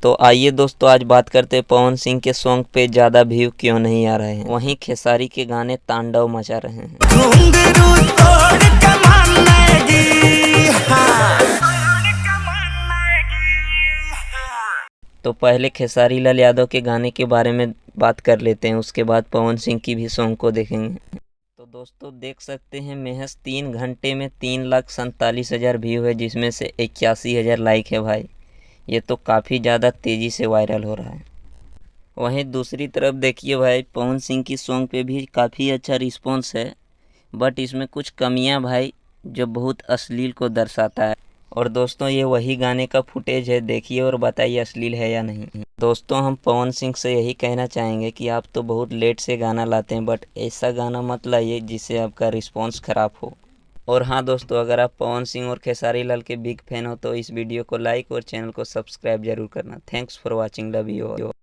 तो आइए दोस्तों, आज बात करते हैं पवन सिंह के सॉन्ग पे ज़्यादा व्यू क्यों नहीं आ रहे हैं, वहीं खेसारी के गाने तांडव मचा रहे हैं। तो पहले खेसारी लाल यादव के गाने के बारे में बात कर लेते हैं, उसके बाद पवन सिंह की भी सॉन्ग को देखेंगे। तो दोस्तों देख सकते हैं, महज 3 घंटे में 3,47,000 व्यू है, जिसमें से 81,000 लाइक है। भाई ये तो काफ़ी ज़्यादा तेज़ी से वायरल हो रहा है। वहीं दूसरी तरफ देखिए भाई, पवन सिंह की सॉन्ग पे भी काफ़ी अच्छा रिस्पॉन्स है, बट इसमें कुछ कमियां भाई जो बहुत अश्लील को दर्शाता है। और दोस्तों ये वही गाने का फुटेज है, देखिए और बताइए अश्लील है या नहीं। दोस्तों हम पवन सिंह से यही कहना चाहेंगे कि आप तो बहुत लेट से गाना लाते हैं, बट ऐसा गाना मत लाइए जिससे आपका रिस्पॉन्स ख़राब हो। और हाँ दोस्तों, अगर आप पवन सिंह और खेसारी लाल के बिग फैन हो तो इस वीडियो को लाइक और चैनल को सब्सक्राइब जरूर करना। Thanks for watching, love you.